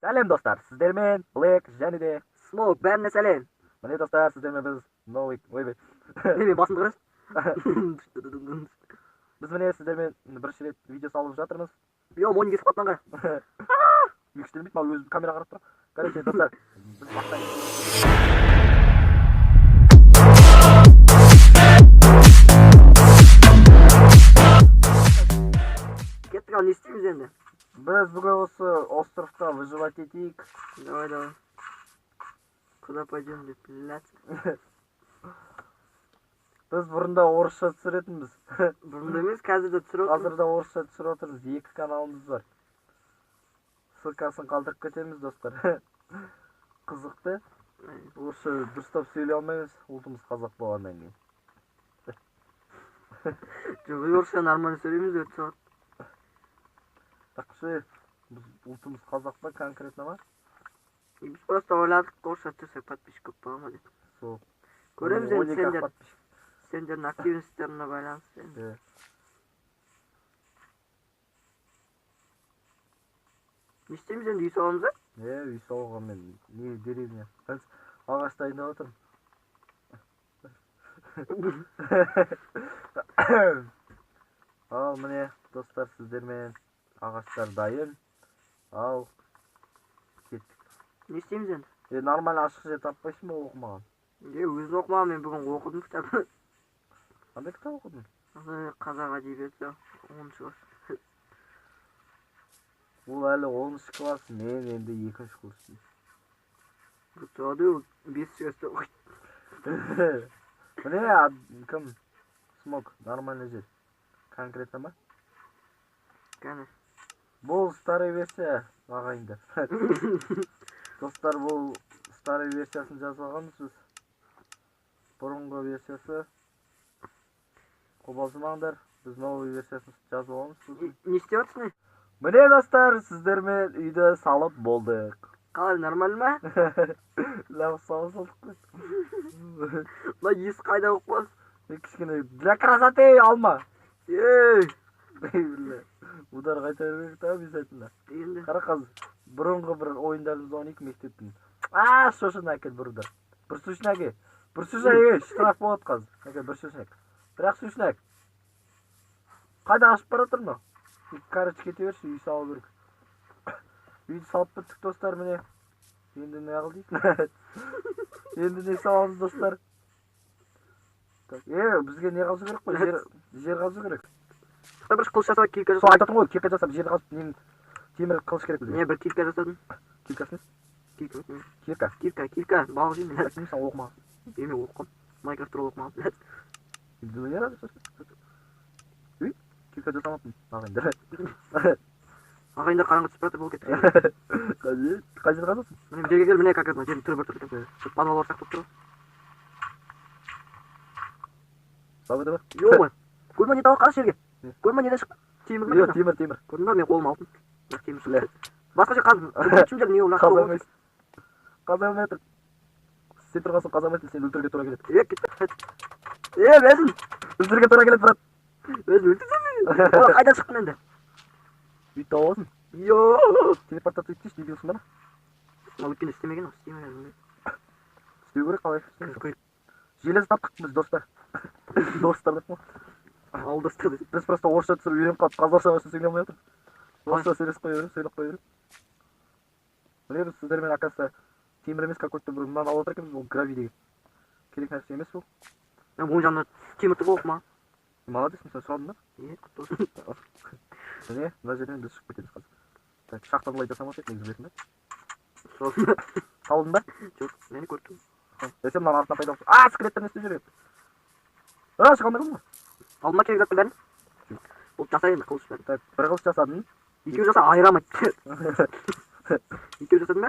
Сәлем достар, сіздермен Black және де Smoke, бәріне сәлем. міне достар, сіздермен біз новый ойбай. Мен басымды қарашы. Біз міне сіздермен бірінші рет видео салып жатырмыз. Йо, мойын кесіп қаттан қара. Үйкіштелмейді, мал өзі камера қарап тұр. Короче, достар, біз бастаймыз. Кеттік, ал не істейміз енді? Біз бүгін осы островта выживать етейік. Давай. Куда пойдем, деп, блядь. Біз бұрында орысша түсіретінбіз. Бұрында емес, қазір де түсіріп Қазір де орысша түсіріп отырмыз. 2 каналымыз бар. Ссылкасын қалдырып кетеміз, достар. Қызықты. Орысша дұрыстап сөйлей алмаймыз, ұлтымыз қазақ болғаннан кейін. Жоқ, орысша нормально сөйлейміз, өтіп сағат. Так что, біз ұлтымыз қазақ па, конкретно ма? Біз просто ойладық, орысша түсірсек подписчик көп бола ма деп. Сол. Көреміз енді сендердің активностьтеріне байланысты енді. Не істейміз енді, үй саламыз ба? Үй салуға мен не деревня. Ағаш дайындап отырмын. Ал міне достар, сіздермен ағаштар дайын. Ал кеттік. Не істейміз енді? Нормально ашық жер таппайсың ба оқымаған? Өзін оқымаған, мен бүгін оқыдым кітабы. Қандай кітап оқыдың? Қазақ әдебиеті 10-шы класс. Ол әлі 10-шы класс, мен енді 2-ші курстың. Бұтады ол 5-ші класста оқиды. Міне кім? Смок, нормальный жер. Конкретно ма? Кәне. Бұл старый версия ағайындар. Достар, бұл старый версиясын жазып алғанбыз біз. Бұрынғы версиясы қобалжымаңдар, біз новый версиясын жазып алғанбыз. Не істеп отырсың? Міне достар, сіздермен үйді салып болдық. Қалай, нормально ма? Ләп салып салдық қой. Ла, есі қайда оқпас? Кішкене для красоты алма. Ей! Удар қайта бермек та обязательно. Енді. Қара қазір, бұрынғы бір ойындарымыз ойнайық мектептің. Шошын әкел бір удар. Бір сушын әке. Бір сушын әке, штраф болады қазір. Әке, бір сушын әке. Бірақ сушын әке. Қайда ашып бара тұр ма? Короче, кете берші, үй салу керек. Үйді салып біттік достар, міне. Енді не қыл дейсің? Енді не саламыз достар? Бізге не қазу керек қой? Жер қазу керек. Бір қылыш жасап, кирка жасап. Сол айтатын ғой, кирка жасап, жерді қазып, темір қылыш керек бізге. Не, бір кирка жасадым. Киркасы не? Кирка, балық жеймін. Сен оқымаған. Еме оқым. Майнкрафт туралы оқымаған. Не рады, үй? Кирка жасамаппын, ағайындар. Ағайындар қараңғы түсіп жатыр, бұл кетті. Қай жер қазасың? Міне жерге кел, міне конкретно жердің түрі бір тұр. Подвал бар сияқты тұр. Бабы. Йо, көрме не тауық қараш жерге. Көрме неден шық. Темір ме? Темір. Көрдің ба, мен қолым алтын. Темір шық. Басқа жер қазір. Түшімдер не ол нақты ол. Қазамайсың. Сен тұрғасын қазамайсың, сен өлтірге тұра келеді. Кетті. Өзін. Өлтірге тұра келеді, брат. Өзін өлтірсен мен. Қайдан шықтың енді? Үй тауасың. Йо. Телепортация етсеш, не дейсің бана? Ал өткенде істемеген ол, істемеген. Істеу керек, қалай? Железі таптық біз, достар. Достар деп ма? Ал достар деп. Біз просто орысша түсіріп үйреніп қалып, қазақша сөйлей алмай отыр. Орысша сөйлесіп қой береміз, сөйлеп қой береміз. Міне біз сіздермен оказывается темір емес какой-то бір мынаны алып отыр екенбіз, ол гравий деген. Керек нәрсе емес бұл. Оң жағында темірді болып ма? Молодец, сен сұрадың ба? Құтты болсын. Міне, мына жерден біз шығып кетеміз қазір. Шахтаны былай жасамас еді, негізі білетін бе? Салдың ба? Жоқ, мені көрдім. Сен мынаны артынан пайда болсын. Скелеттер не істеп жүр еді? Шыға алмай қалдың ба? Алдыма керек заттың бәрін? Бұл жасайын, қылыш бәрін. Бір қылыш жасадың. Екеу жаса айырамайды. Екеу жасадың ба?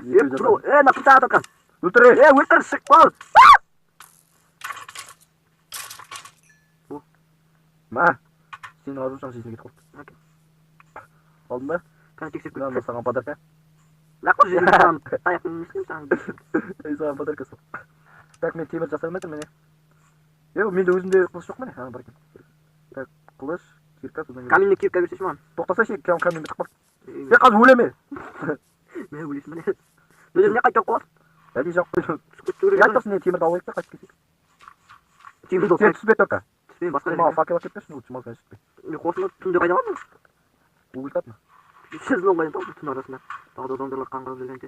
На пицца ататқан. Өлтір! Өлтір, шық бол! Ма, сенің арушаң жесіне кетіп қалды. Алдың ба? Қазір тексеріп көрді. Мынаны саған подарка. Лақпыр жеріне саған таяқпен еместен саған. Саған подарка сол. Так, мен темір жасай алмай тұрмын, менде өзімде қылыш жоқ міне. Бар екен. Так, қылыш, кирка, содан кейін. Каменный кирка берсеші маған. Тоқтаса ше, каменный тықпақ. Қазір өлеме. Мен өлесің міне. Ишке жақ қойдым. Түскөттөрү. Айтпасын, темірді алып та қайтып кетейік. Темирди Сен түспе тока. мен басқа Маған факел әкеп берші, лучше маған жетпей. Мен қосында түнде қайда қалдым? Угілтатма. Сіздің оңайын тауып түн арасында. Тағы да домдырлар қаңғырып жүргенде.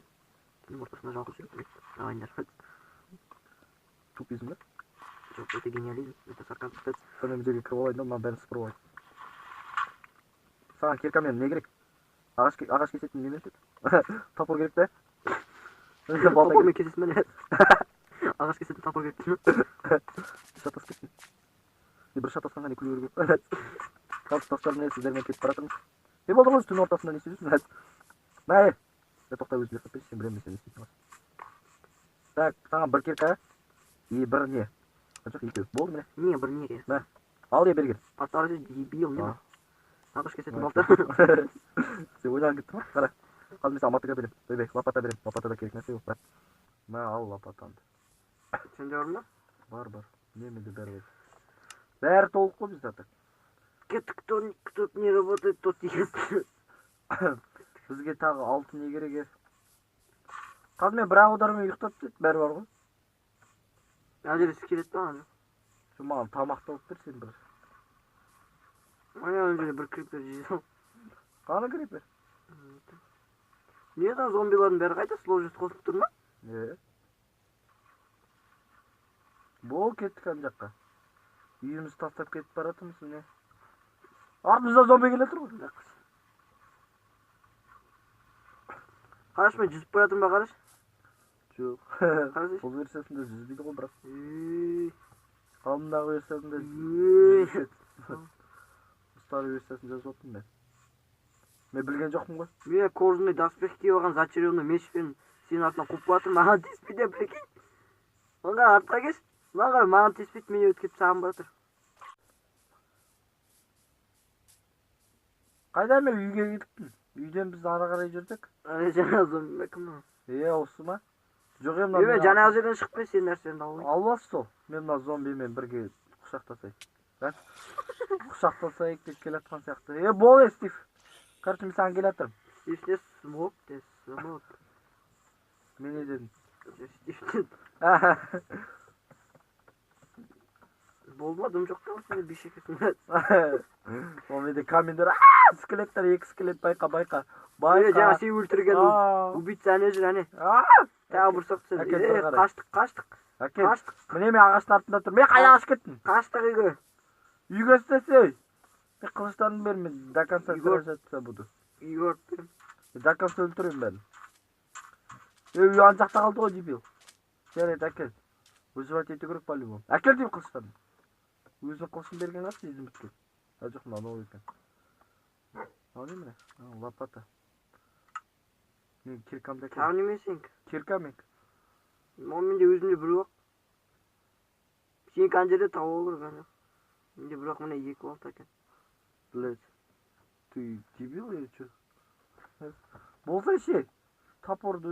Түн ортасында жалғыз жүріп ағайындар. Тупизм да? Жоқ, өте гениализм, өте сарказм. Сонымен жерге кіріп алайын да, мына бәрін сыпырып алайын. Саған киркамен не керек? Ағаш кесетін немен өтеді? Топор керек та? Топормен кесесің бе? Ағаш кесетін топор керек дейсің бе? Шатас кеттің. Бір шатасқанға не күлу керек? Қалып тастардың сіздермен кетіп баратырмыз. Не болды ғой түн ортасында не істейсің? Мәй! Тоқта өзім жасап берші, сен білемін сен не істейсің. Так, саған бір кирка и бір не? Жоқ, екеу. Болды міне? Не, бір неге? Мә, ал е бергер. Паттары дебил, не ба? Ағаш кесетін балта. Сен ойланып кеттің ба? Қара. Қазір мен алматыға берем. Ойбай, лопата берем. Лопатада керек нәрсе жоқ. Мә, ал лопатанды. Сенде бар ма? Бар. Неменде бәрі бар. Бәрі толық қой бізде так. Кто не работает, тот ест. Бізге тағы алтын не керек? Қазір мен бір аудармен ұйықтап деді, бәрі бар ғой. Әлдересі келеді ба? Şu mağın tamakta olup bir sen bir. Aya önce bir creeper жейсің. Қаны creeper? Неден зомбилардың бәрі қайда? Сложность қосып тұр ма? Бол кеттік ана жаққа. Үйімізді тастап кетіп баратырмыз не? Артымызда зомби келе тұр ғой. Қараш, мен жүзіп баратырмын ба, қараш? Жоқ. Қараш. Бұл версиясында жүзбейді ғой бірақ. Алдындағы версиясында Старый версиясын жазып отырмын мен. Мен білген жоқпын ғой. Мен кожаный доспех киіп алған зачарованный мешпен сенің артынан қуып баратырмын. Маған тиіспейді, прикинь. Онға артқа кеш. Маған тиіспейді, мен өтіп кетіп саған баратыр. Қайда мен үйге кетіппін? Үйден біз ары қарай жүрдік. Жаңа зомби ме кім? Осы ма? Жоқ мен жаңа жерден шығып мен сенің нәрсені алайын. Албасы сол. Мен мына зомбимен бірге құшақтасайық. Құшақтасайық деп келе жатқан сияқты. Бол Стив. Короче, мен саған келе жатырмын. Стив смок те смок. Мен не дедім? Стив. Болды ма? Дым жоқ та сенде бишекесің. Ол менде комендер. Скелеттер, екі скелет байқа. Жаңа сен өлтірген убийца әне жүр әне. Тағы бір соқты. Қаштық. Міне мен ағаштың артында тұр. Мен қай ағаш кеттім? Қаштық үйге. Үйге істесей. Мен қылыштарын берім. Мен до конца сражаться буду. Үйге өрт берім. До конца өлтірем бәрін. Үй ан жақта қалды ғой дебил. Жарайды, әкел. Выживать ете керек по-любому. Әкел дейм қылыштарын. Өзінің қылышын берген қасы езім біткен. Жоқ, мына новый екен. Ал не міне? Лопата. Мен киркамды әкел. Тағы немесің? Киркамек. Менде өзімде бір уақ. Сен қанжерде тауы olur ғана. Менде бір уақ міне екі уақыт екен. Блять. Ты дебил или что? Болса ше. Топорды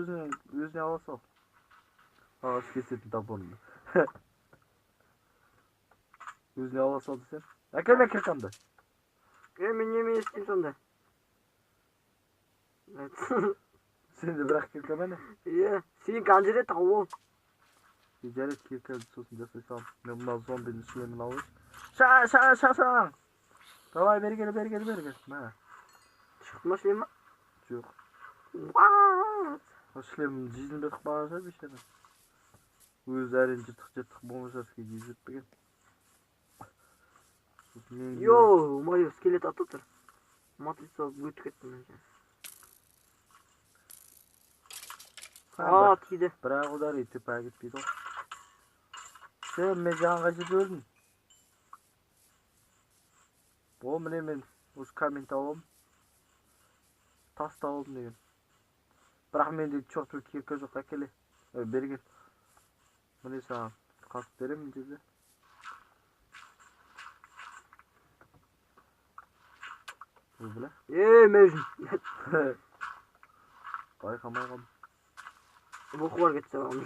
өзіне ала сал. Ағаш кесетін топорды. Өзіне ала сал десем. Әкел мен киркамды. Мен неме естеймін сонда? Сенде бірақ кирка мәне? Сен қанжерде тауы ол. Жарайды, киркады сосын жасай салым. Мен мына зомбinin шлемін алайын. Шаң! Давай, бергел. Мә. Шықты ма шлем ма? Жоқ. Шлемін жизнь бетіп бағаша бешені. Өз әрін жыртық бомжарский дейіп жетпеген. Майо, скелет атып тұр. Матрица өтіп кеттім мен. Тиді. Бірақ удар етіп әгітпейді ғой. Сен мен жаңға жетіп өлдім. Ол міне мен осы коммент алам. Таста алдым деген. Бірақ менде чорту кирка жоқ, әкеле. Берген. Міне саған қасып беремін жерде. Бұл біле? Мәжін. Байқамай қалым. Бұқы бар кетсе бағым.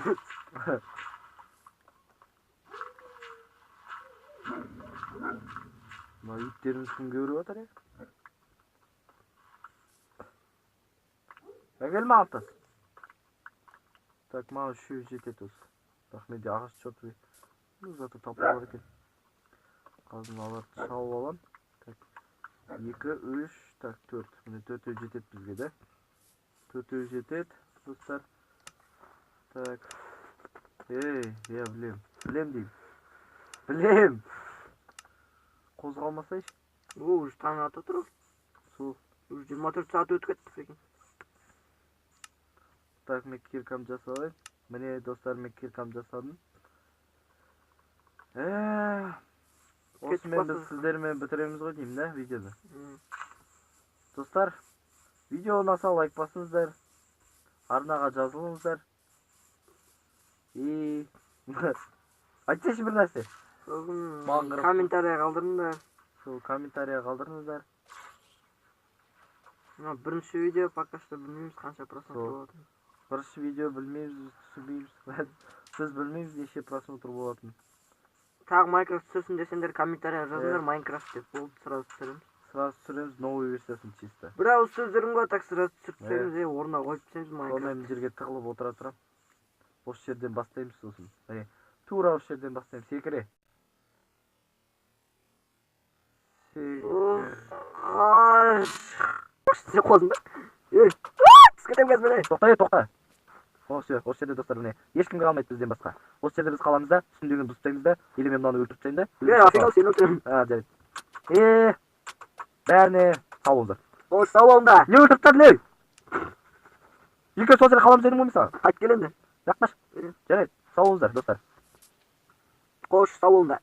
Мына иттеріміз күн көріп отыр е. Әкел ма алтас? Так, маған үшеу жетеді осы. Так, менде ағаш чоты. Зато тапып алар екен. Қазір аларды шалып алам. Так, 2, 3, так, 4. Міне 4 жетеді бізге, да? 4 жетеді, достар. Так. Я білем. Білем деймін. Білем. Қозғалмасайшы. Уже таң ата тұр. Сол. Уже 24 saat өтіп кетті прикинь. Так, мен киркам жасалайын. Міне достар, мен киркам жасадым. Осымен біз сіздермен бітіреміз ғой деймін, да, видеоны. Достар, видео ұнаса лайк басыңыздар. Арнаға жазылыңыздар. Айтсайшы бір нәрсе. Комментария қалдырыңдар. Сол комментария қалдырыңыздар. Бірінші видео пока что білмейміз қанша просмотр болатын. Бірінші видео білмейміз, түсінбейміз. Біз білмейміз неше просмотр болатын. Тағы Майнкрафт түсірсін десеңдер комментария жазыңдар, Майнкрафт деп болып сразу түсіреміз. Сразу түсіреміз, новый версиясын чисто. Бір ауыз сөздерім ғой, так сразу түсіріп тастаймыз, орнына қойып тастаймыз Майнкрафт. Сонымен мына жерге тығылып отыра тұрам. Осы жерден бастаймыз сосын. Тура осы жерден бастаймыз. Секіре. Сен қозыңда. Түскетем кез міне. Тоқта. Осы жерде достар, міне. Ешкімге қалмайды бізден басқа. Осы жерде біз қаламыз да, үстіндегіні бұзып да, или мен мынаны өлтіріп тастайын да. Афиғал сен өлтірем. Жарайды. Бәріне сау болыңдар. Қош, сау болыңдар. Не өлтіріп тастадың, ей? Екі сол жерде қаламыз дедім ғой мен саған. Қайт кел енді. Жақпаш. Жарайды. Сау болыңыздар, достар. Қош, сау болыңдар.